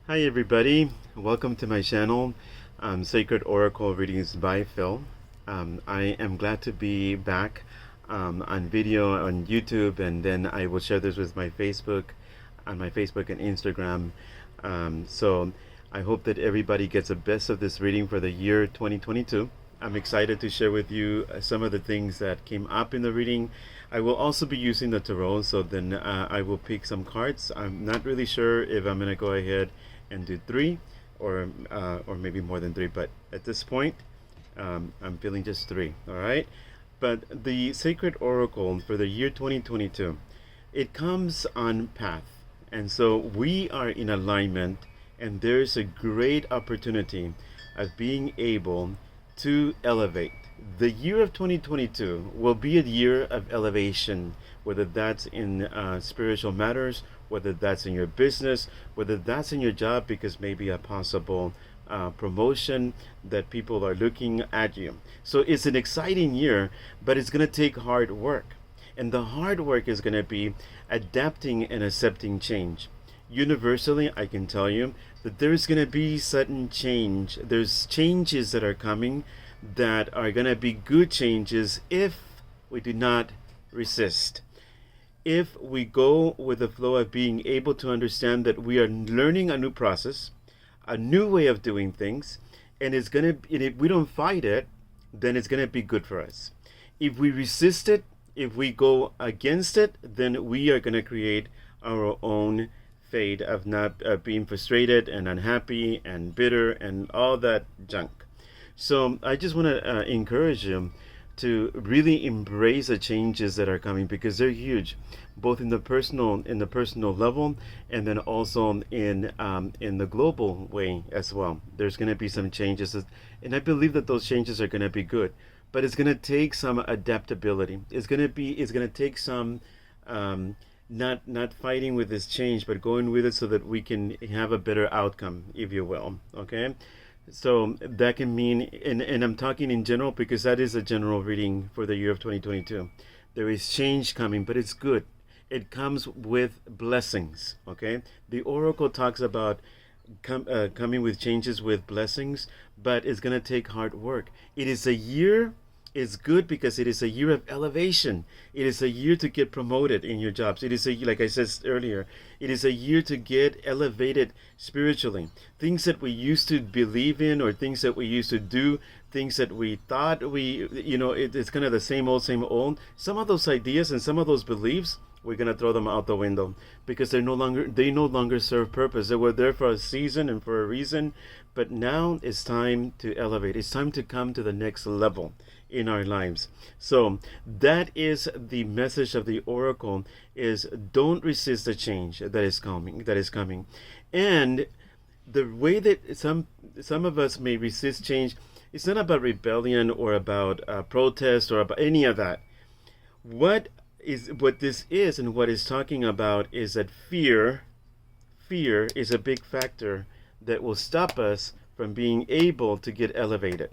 Hi everybody, welcome to my channel, Sacred Oracle Readings by Phil. I am glad to be back on video on YouTube, and then I will share this with my Facebook, on my Facebook and Instagram. So I hope that everybody gets the best of this reading for the year 2022. I'm excited to share with you some of the things that came up in the reading. I will also be using the tarot, so then I will pick some cards. I'm not really sure if I'm going to go ahead and do three or maybe more than three, but at this point I'm feeling just three. All right, but the Sacred Oracle for the year 2022, it comes on path, and so we are in alignment, and there's a great opportunity of being able to elevate. The year of 2022 will be a year of elevation, whether that's in spiritual matters, whether that's in your business, whether that's in your job, because maybe a possible promotion that people are looking at you. So it's an exciting year, but it's going to take hard work. And the hard work is going to be adapting and accepting change. Universally, I can tell you that there's going to be sudden change. There's changes that are coming that are going to be good changes if we do not resist. If we go with the flow of being able to understand that we are learning a new process, a new way of doing things, and it's going to, and if we don't fight it, then it's going to be good for us. If we resist it, if we go against it, then we are going to create our own fate of not being frustrated and unhappy and bitter and all that junk. So I just want to encourage you to really embrace the changes that are coming, because they're huge, both in the personal level, and then also in the global way as well. There's going to be some changes, and I believe that those changes are going to be good, but it's going to take some adaptability. It's going to take some not fighting with this change, but going with it so that we can have a better outcome, if you will. Okay. So that can mean, and I'm talking in general because that is a general reading for the year of 2022. There is change coming, but it's good. It comes with blessings, okay? The Oracle talks about coming with changes with blessings, but it's going to take hard work. It is a year, it's good because it is a year of elevation. It is a year to get promoted in your jobs. It is like I said earlier, it is a year to get elevated spiritually. Things that we used to believe in, or things that we used to do, things that we thought it's kind of the same old, same old. Some of those ideas and some of those beliefs, we're going to throw them out the window because they no longer serve purpose. They were there for a season and for a reason, but now it's time to elevate. It's time to come to the next level in our lives. So that is the message of the Oracle, is don't resist the change that is coming. And the way that some of us may resist change, it's not about rebellion or about protest or about any of that. What this is, and what it's talking about, is that fear is a big factor that will stop us from being able to get elevated,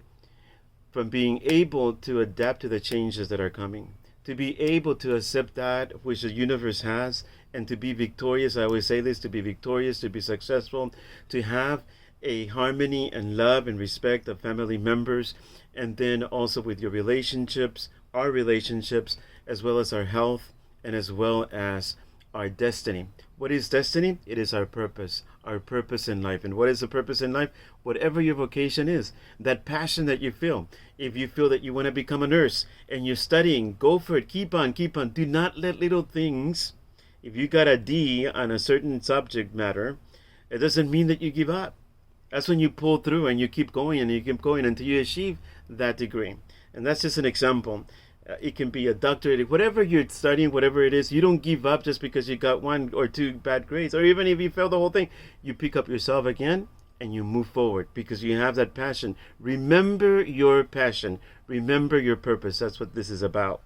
from being able to adapt to the changes that are coming, to be able to accept that which the universe has, and to be victorious. I always say this: to be victorious, to be successful, to have a harmony and love and respect of family members, and then also with your relationships, our relationships, as well as our health, and as well as our destiny. What is destiny? It is our purpose in life. And what is the purpose in life? Whatever your vocation is, that passion that you feel. If you feel that you want to become a nurse and you're studying, go for it. Keep on. Do not let little things, if you got a D on a certain subject matter, it doesn't mean that you give up. That's when you pull through and you keep going and you keep going until you achieve that degree. And that's just an example. It can be a doctorate, whatever you're studying, whatever it is. You don't give up just because you got one or two bad grades, or even if you fail the whole thing. You pick up yourself again and you move forward because you have that passion. Remember your passion. Remember your purpose. That's what this is about.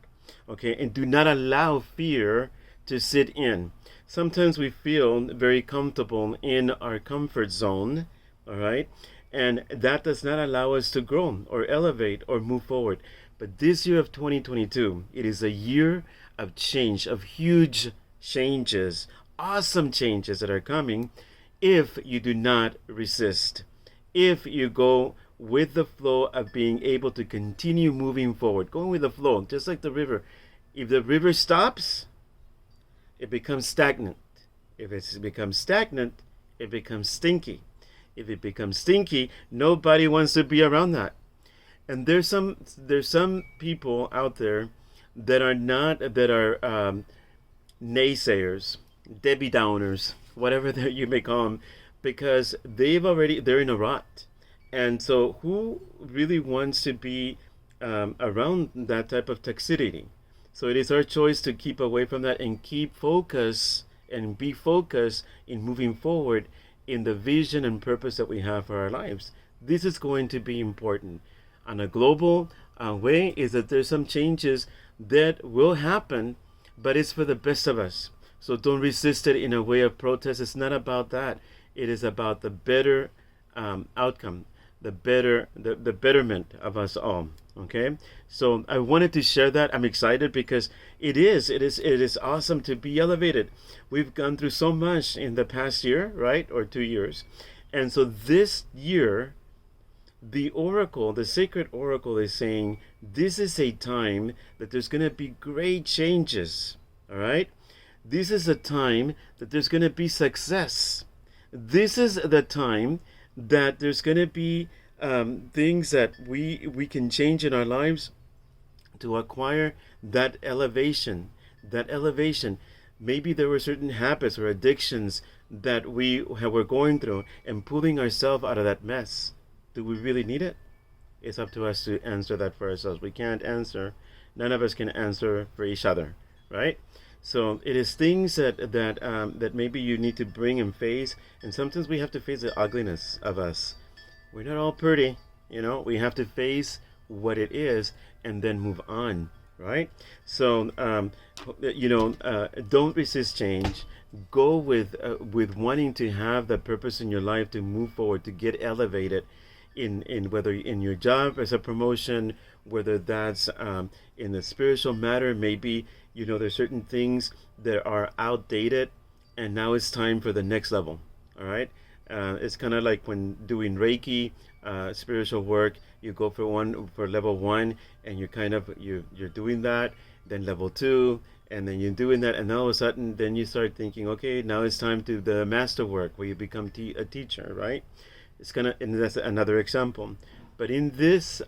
Okay, and do not allow fear to sit in. Sometimes we feel very comfortable in our comfort zone, all right, and that does not allow us to grow or elevate or move forward. But this year of 2022, it is a year of change, of huge changes, awesome changes that are coming if you do not resist, if you go with the flow of being able to continue moving forward, going with the flow, just like the river. If the river stops, it becomes stagnant. If it becomes stagnant, it becomes stinky. If it becomes stinky, nobody wants to be around that. And there's some people out there that are not that are naysayers, Debbie Downers, whatever that you may call them, because they're in a rut. And so who really wants to be around that type of toxicity? So it is our choice to keep away from that and keep focus and be focused in moving forward in the vision and purpose that we have for our lives. This is going to be important. On a global way, is that there's some changes that will happen, but it's for the best of us. So don't resist it in a way of protest. It's not about that. It is about the better outcome, the betterment of us all. Okay, so I wanted to share that. I'm excited because it is awesome to be elevated. We've gone through so much in the past year, right, or 2 years, and so this year, the oracle, the sacred oracle, is saying this is a time that there's going to be great changes. All right, this is a time that there's going to be success. This is the time that there's going to be things that we can change in our lives to acquire that elevation. Maybe there were certain habits or addictions that we were going through and pulling ourselves out of that mess. Do we really need it? It's up to us to answer that for ourselves. We can't answer. None of us can answer for each other, right? So it is things that maybe you need to bring and face, and sometimes we have to face the ugliness of us. We're not all pretty, we have to face what it is and then move on, right? So, don't resist change. Go with wanting to have the purpose in your life to move forward, to get elevated in whether in your job as a promotion, whether that's in the spiritual matter. Maybe, there's certain things that are outdated and now it's time for the next level, all right? It's kind of like when doing Reiki, spiritual work. You go for level 1, and you're doing that. Then level 2, and then you're doing that, and all of a sudden, then you start thinking, okay, now it's time to the master work, where you become a teacher, right? And that's another example. But in this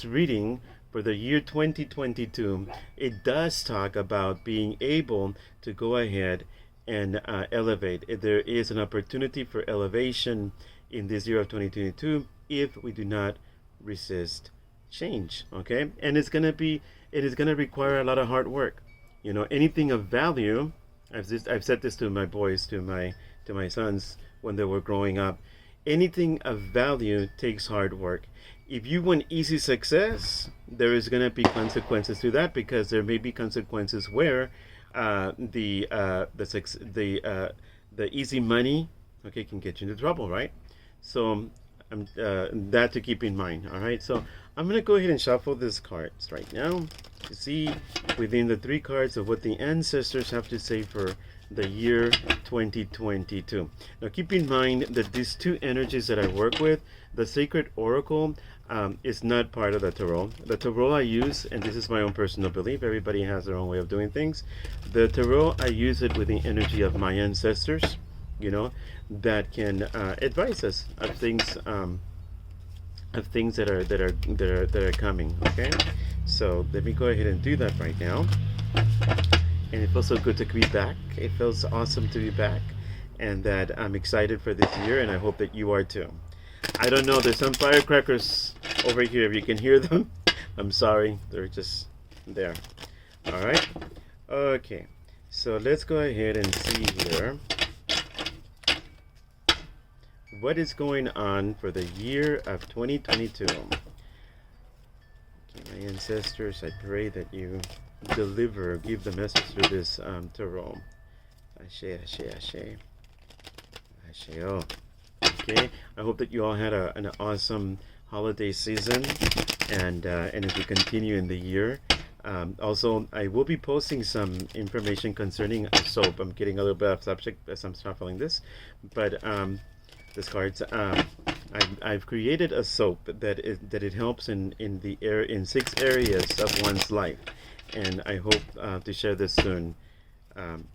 reading for the year 2022, it does talk about being able to go ahead and elevate. There is an opportunity for elevation in this year of 2022 if we do not resist change. Okay, and it is gonna require a lot of hard work. Anything of value. I've said this to my boys, to my sons when they were growing up. Anything of value takes hard work. If you want easy success, there is going to be consequences to that, because there may be consequences where the easy money, okay, can get you into trouble, right? So that to keep in mind. All right, so I'm going to go ahead and shuffle these cards right now to see within the 3 cards of what the ancestors have to say for the year 2022. Now keep in mind that these 2 energies that I work with, the sacred oracle is not part of the tarot. The tarot I use, and this is my own personal belief, everybody has their own way of doing things. The tarot, I use it with the energy of my ancestors, that can advise us of things that are coming. Okay, so let me go ahead and do that right now. And it feels so good to be back. It feels awesome to be back, and that I'm excited for this year, and I hope that you are too. I don't know, there's some firecrackers over here. If you can hear them, I'm sorry, they're just there. All right, okay, so let's go ahead and see here what is going on for the year of 2022. Okay, my ancestors, I pray that you give the message through this tarot. Ashe, ashe, ashe. Ashe, oh. Okay, I hope that you all had an awesome holiday season, and as we continue in the year, Also, I will be posting some information concerning a soap. I'm getting a little bit off subject as I'm shuffling this, but this cards. I've created a soap that it helps in 6 areas of one's life, and I hope to share this soon on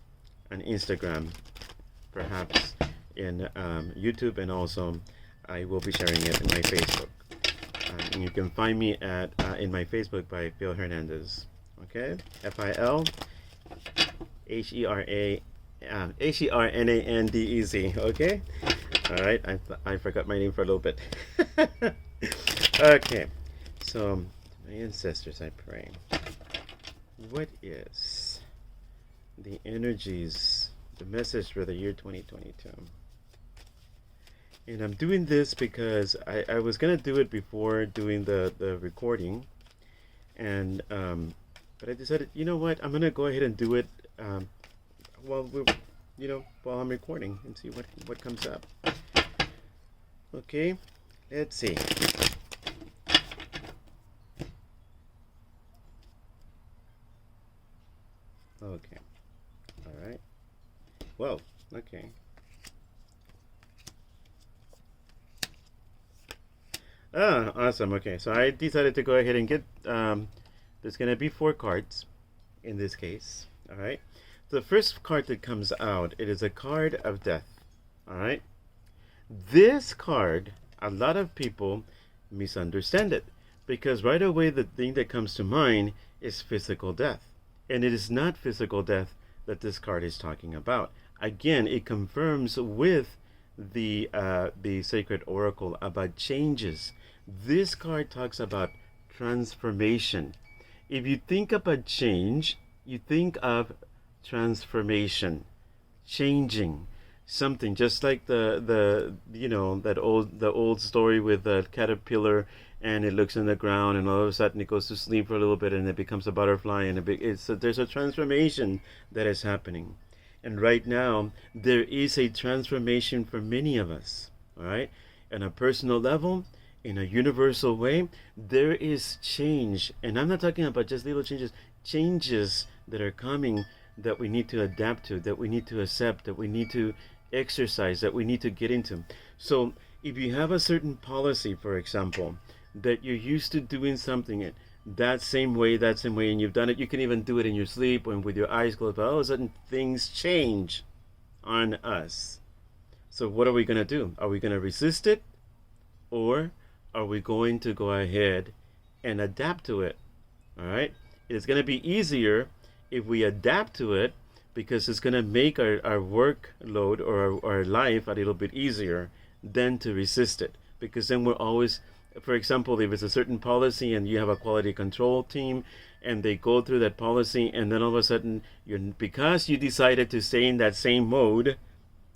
Instagram, perhaps in YouTube, and also I will be sharing it in my Facebook. And you can find me at in my Facebook by Phil Hernandez. Okay, FILHERNANDEZ. Okay, all right. I forgot my name for a little bit. Okay, so my ancestors, I pray. What is the energies, the message for the year 2022? And I'm doing this because I was gonna do it before doing the recording, and but I decided, you know what, I'm gonna go ahead and do it while while I'm recording and see what comes up. Okay, let's see. Okay, all right. Well, okay. Ah, awesome. Okay, so I decided to go ahead and get, there's going to be 4 cards in this case. All right. The first card that comes out, it is a card of death. All right. This card, a lot of people misunderstand it because right away the thing that comes to mind is physical death. And it is not physical death that this card is talking about. Again, it confirms with the sacred oracle about changes. This card talks about transformation. If you think about change, you think of transformation, changing something, just like the the old story with the caterpillar, and it looks in the ground and all of a sudden it goes to sleep for a little bit and it becomes a butterfly, and there's a transformation that is happening. And right now, there is a transformation for many of us, all right? On a personal level, in a universal way, there is change. And I'm not talking about just little changes that are coming that we need to adapt to, that we need to accept, that we need to exercise, that we need to get into. So if you have a certain policy, for example, that you're used to doing something that same way, and you've done it, you can even do it in your sleep and with your eyes closed, but all of a sudden things change on us. So what are we going to do? Are we going to resist it, or are we going to go ahead and adapt to it? All right, it's going to be easier if we adapt to it, because it's going to make our workload or our life a little bit easier than to resist it, because then we're always, for example, if it's a certain policy and you have a quality control team and they go through that policy, and then all of a sudden because you decided to stay in that same mode,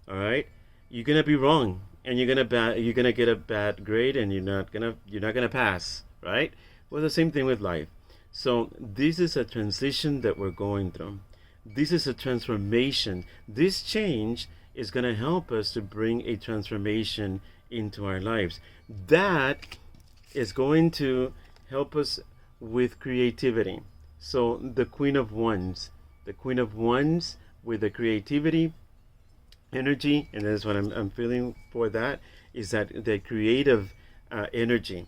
all right, you're gonna be wrong, and you're gonna get a bad grade, and you're not gonna pass, right? Well, the same thing with life. So this is a transition that we're going through. This is a transformation. This change is gonna help us to bring a transformation into our lives. That is going to help us with creativity. So the Queen of Wands with the creativity energy, and that's what I'm feeling for, that is that the creative energy,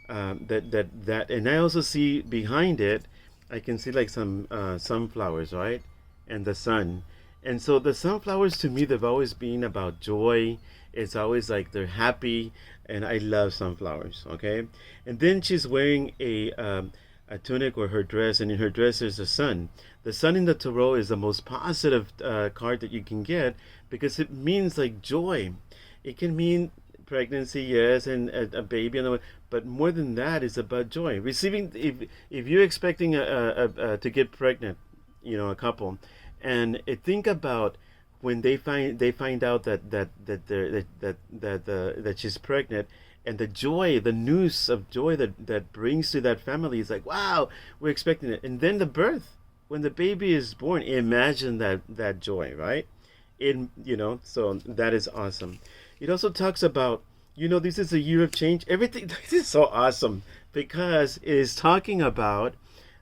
that and I also see behind it, I can see like some sunflowers, right, and the sun. And so the sunflowers, to me, they've always been about joy. It's always like they're happy, and I love sunflowers. Okay, and then she's wearing a tunic or her dress, and in her dress is the sun. The sun in the tarot is the most positive card that you can get, because it means like joy. It can mean pregnancy, yes, and a baby, but more than that, it's about joy. Receiving, if you're expecting to get pregnant, a couple, and think about when they find out that she's pregnant, and the joy, the news of joy that brings to that family is like, wow, we're expecting it. And then the birth, when the baby is born, imagine that joy, right? So that is awesome. It also talks about, this is a year of change. Everything, this is so awesome, because it is talking about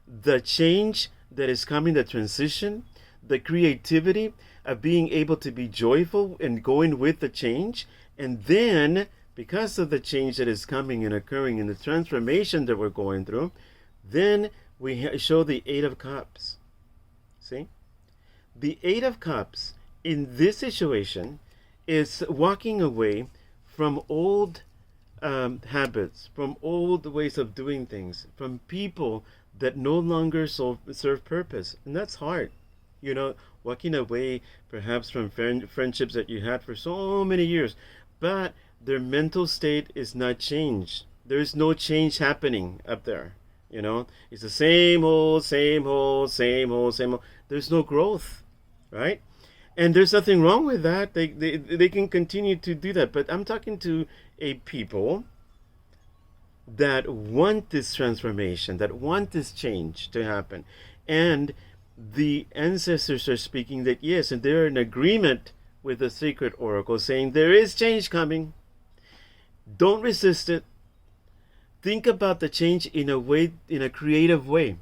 the change that is coming, the transition, the creativity of being able to be joyful and going with the change. And then, because of the change that is coming and occurring in the transformation that we're going through, then we show the Eight of Cups. See? The Eight of Cups in this situation is walking away from old habits, from old ways of doing things, from people that no longer serve purpose. And that's hard. You know, walking away perhaps from friendships that you had for so many years, but their mental state is not changed. There's no change happening up there. You know, it's the same old, same old, same old, same old. There's no growth, right? And there's nothing wrong with that. They can continue to do that. But I'm talking to a people that want this transformation, that want this change to happen. And the ancestors are speaking that yes, and they're in agreement with the sacred oracle saying there is change coming. Don't resist it. Think about the change in a way, in a creative way.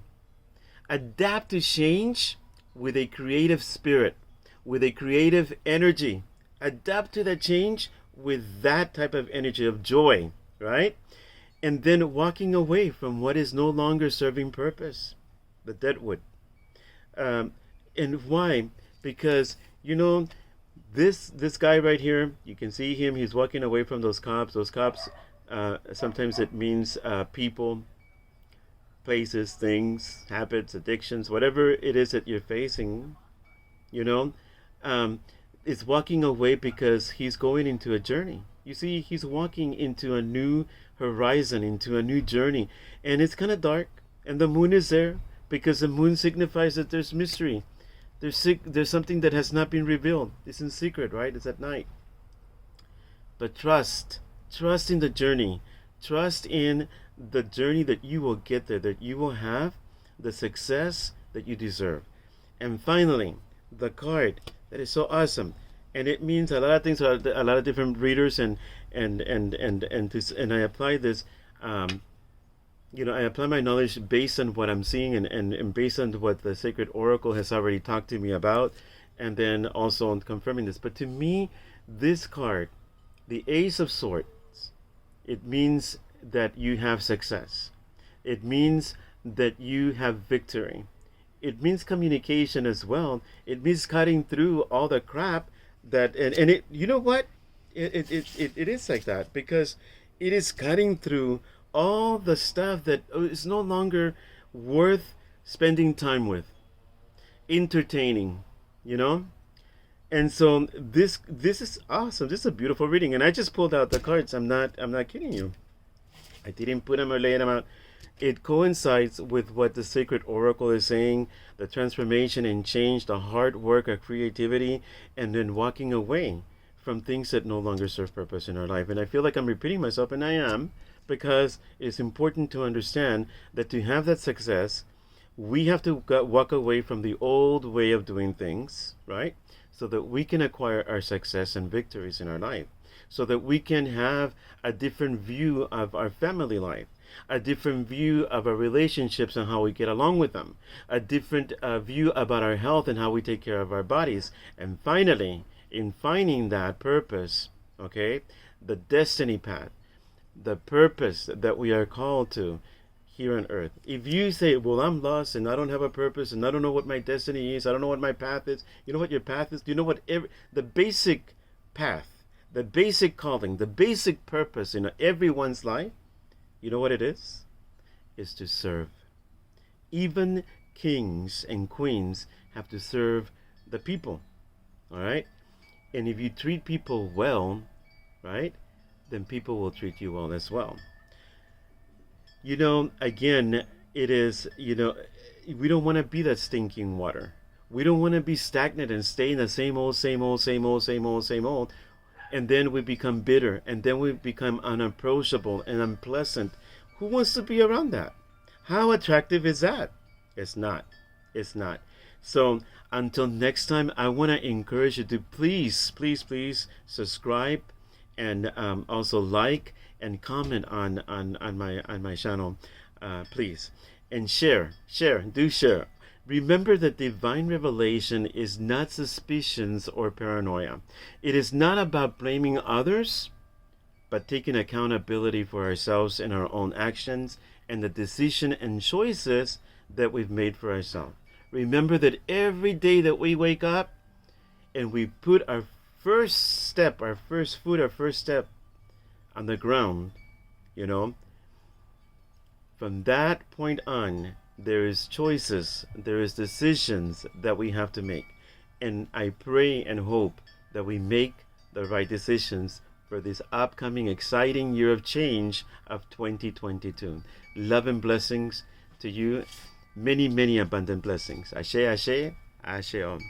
Adapt to change with a creative spirit, with a creative energy. Adapt to the change with that type of energy of joy, right? And then walking away from what is no longer serving purpose, the deadwood. And why? Because, you know, this guy right here, you can see him, he's walking away from those cops. Those cops, sometimes it means people, places, things, habits, addictions, whatever it is that you're facing, you know, is walking away because he's going into a journey. You see, he's walking into a new horizon, into a new journey. And it's kind of dark, and the moon is there, because the moon signifies that there's mystery. There's something that has not been revealed. It's in secret, right? It's at night. But trust in the journey. Trust in the journey that you will get there, that you will have the success that you deserve. And finally, the card that is so awesome, and it means a lot of things to a lot of different readers, and I apply this. You know, I apply my knowledge based on what I'm seeing, and based on what the sacred oracle has already talked to me about, and then also on confirming this. But to me, this card, the Ace of Swords, it means that you have success. It means that you have victory. It means communication as well. It means cutting through all the crap that, and it, you know what? It is like that, because it is cutting through all the stuff that is no longer worth spending time with, entertaining, you know. And so this is awesome. This is a beautiful reading, and I just pulled out the cards. I'm not kidding you. I didn't put them or lay them out. It coincides with what the sacred oracle is saying: the transformation and change, the hard work of creativity, and then walking away from things that no longer serve purpose in our life. And I feel like I'm repeating myself, and I am, because it's important to understand that to have that success, we have to walk away from the old way of doing things, right? So that we can acquire our success and victories in our life, so that we can have a different view of our family life, a different view of our relationships and how we get along with them, a different view about our health and how we take care of our bodies. And finally, in finding that purpose, okay, the destiny path, the purpose that we are called to here on earth. If you say, well, I'm lost and I don't have a purpose and I don't know what my destiny is, I don't know what my path is, you know what your path is? Do you know what the basic path, the basic calling, the basic purpose in everyone's life, you know what it is? Is to serve. Even kings and queens have to serve the people, all right? And if you treat people well, right, then people will treat you well as well. You know, again, it is, you know, we don't want to be that stinking water. We don't want to be stagnant and stay in the same old, same old, same old, same old, same old. And then we become bitter, and then we become unapproachable and unpleasant. Who wants to be around that? How attractive is that? It's not. It's not. So until next time, I want to encourage you to please, please, please subscribe, and also like and comment on my channel, please. and share. Do share. Remember that divine revelation is not suspicions or paranoia. It is not about blaming others, but taking accountability for ourselves and our own actions and the decision and choices that we've made for ourselves. Remember that every day that we wake up and we put our first step, our first foot, our first step on the ground, from that point on, there is choices, there is decisions that we have to make. And I pray and hope that we make the right decisions for this upcoming exciting year of change of 2022. Love and blessings to you. Many, many abundant blessings. Ashe, ashe, ashe om.